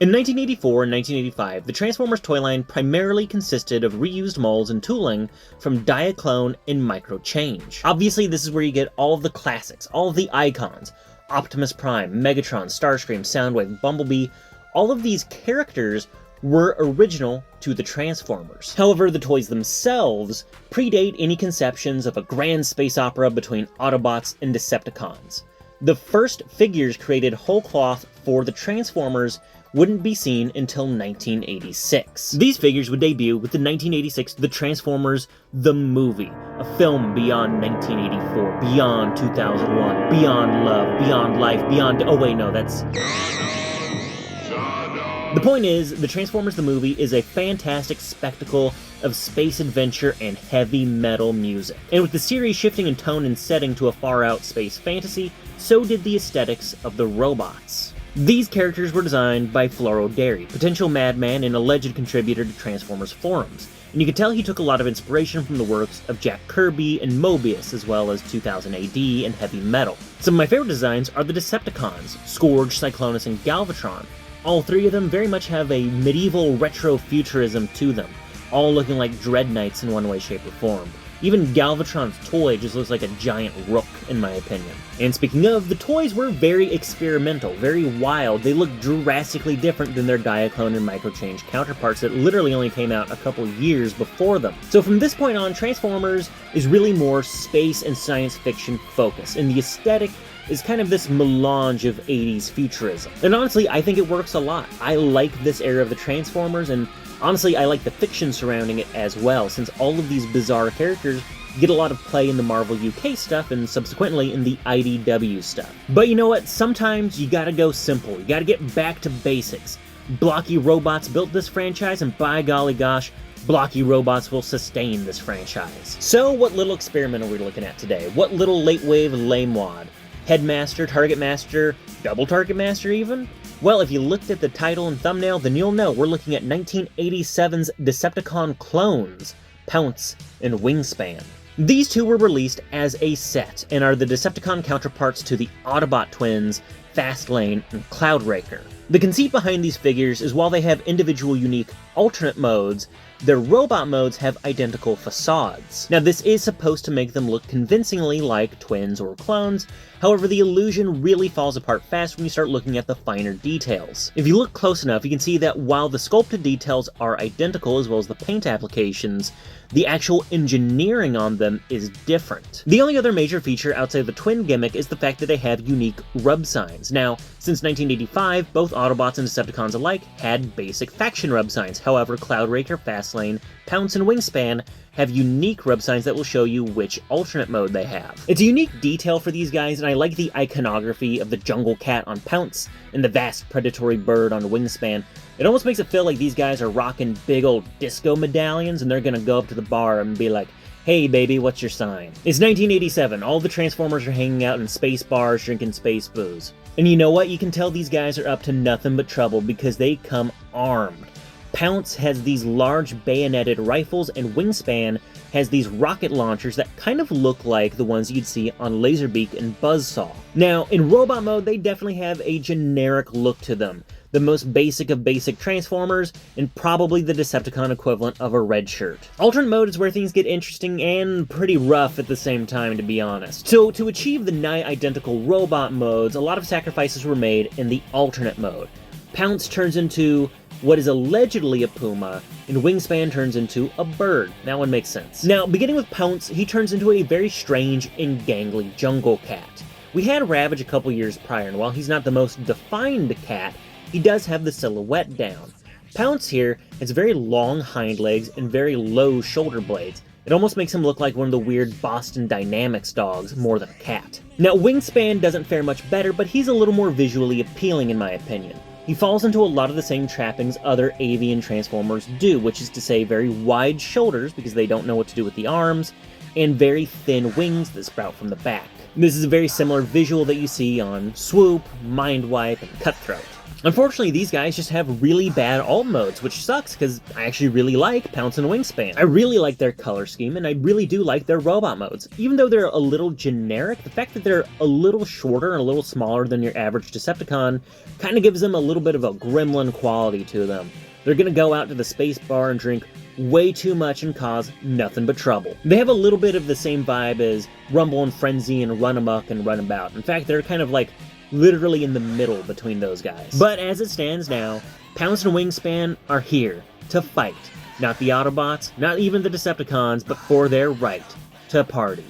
In 1984 and 1985, the Transformers toy line primarily consisted of reused molds and tooling from Diaclone and Microchange. Obviously, this is where you get all of the classics, all of the icons: Optimus Prime, Megatron, Starscream, Soundwave, Bumblebee. All of these characters were original to the Transformers. However, the toys themselves predate any conceptions of a grand space opera between Autobots and Decepticons. The first figures created whole cloth for the Transformers wouldn't be seen until 1986. These figures would debut with the 1986 The Transformers the Movie, a film beyond 1984, beyond 2001, beyond love, beyond life, beyond... oh wait, no, that's... The point is, The Transformers the Movie is a fantastic spectacle of space adventure and heavy metal music. And with the series shifting in tone and setting to a far-out space fantasy, so did the aesthetics of the robots. These characters were designed by Floro Derry, potential madman and alleged contributor to Transformers forums, and you could tell he took a lot of inspiration from the works of Jack Kirby and Mobius, as well as 2000 AD and heavy metal. Some of my favorite designs are the Decepticons, Scourge, Cyclonus, and Galvatron. All three of them very much have a medieval retro-futurism to them, all looking like Dread Knights in one way, shape, or form. Even Galvatron's toy just looks like a giant rook, in my opinion. And speaking of, the toys were very experimental, very wild. They look drastically different than their Diaclone and Microchange counterparts that literally only came out a couple years before them. So from this point on, Transformers is really more space and science fiction focused, and the aesthetic is kind of this melange of 80s futurism. And honestly, I think it works a lot. I like this era of the Transformers, and honestly, I like the fiction surrounding it as well, since all of these bizarre characters get a lot of play in the Marvel UK stuff and subsequently in the IDW stuff. But you know what? Sometimes you gotta go simple. You gotta get back to basics. Blocky robots built this franchise, and by golly gosh, blocky robots will sustain this franchise. So what little experiment are we looking at today? What little late wave lame-wad? Headmaster, Target Master, Double Target Master even? Well, if you looked at the title and thumbnail, then you'll know we're looking at 1987's Decepticon clones, Pounce and Wingspan. These two were released as a set, and are the Decepticon counterparts to the Autobot twins, Fastlane and Cloudraker. The conceit behind these figures is while they have individual unique alternate modes, their robot modes have identical facades. Now this is supposed to make them look convincingly like twins or clones, however the illusion really falls apart fast when you start looking at the finer details. If you look close enough, you can see that while the sculpted details are identical as well as the paint applications, the actual engineering on them is different. The only other major feature outside of the twin gimmick is the fact that they have unique rub signs. Now, since 1985, both Autobots and Decepticons alike had basic faction rub signs. However, Cloudraker, Fastlane, Pounce, and Wingspan have unique rub signs that will show you which alternate mode they have. It's a unique detail for these guys, and I like the iconography of the jungle cat on Pounce and the vast predatory bird on Wingspan. It almost makes it feel like these guys are rocking big old disco medallions and they're gonna go up to the bar and be like, "Hey baby, what's your sign?" It's 1987, all the Transformers are hanging out in space bars drinking space booze. And you know what? You can tell these guys are up to nothing but trouble because they come armed. Pounce has these large bayoneted rifles, and Wingspan has these rocket launchers that kind of look like the ones you'd see on Laserbeak and Buzzsaw. Now, in robot mode, they definitely have a generic look to them. The most basic of basic Transformers, and probably the Decepticon equivalent of a red shirt. Alternate mode is where things get interesting and pretty rough at the same time, to be honest. So, to achieve the nigh-identical robot modes, a lot of sacrifices were made in the alternate mode. Pounce turns into what is allegedly a puma, and Wingspan turns into a bird. That one makes sense. Now, beginning with Pounce, he turns into a very strange and gangly jungle cat. We had Ravage a couple years prior, and while he's not the most defined cat, he does have the silhouette down. Pounce here has very long hind legs and very low shoulder blades. It almost makes him look like one of the weird Boston Dynamics dogs more than a cat. Now, Wingspan doesn't fare much better, but he's a little more visually appealing in my opinion. He falls into a lot of the same trappings other avian Transformers do, which is to say very wide shoulders because they don't know what to do with the arms, and very thin wings that sprout from the back. This is a very similar visual that you see on Swoop, Mindwipe, and Cutthroat. Unfortunately, these guys just have really bad alt modes, which sucks because I actually really like Pounce and Wingspan. I really like their color scheme, and I really do like their robot modes. Even though they're a little generic, the fact that they're a little shorter and a little smaller than your average Decepticon kind of gives them a little bit of a gremlin quality to them. They're gonna go out to the space bar and drink way too much and cause nothing but trouble. They have a little bit of the same vibe as Rumble and Frenzy and Run Amok and Runabout. In fact, they're kind of like literally in the middle between those guys. But as it stands now, Pounce and Wingspan are here to fight. Not the Autobots, not even the Decepticons, but for their right to party.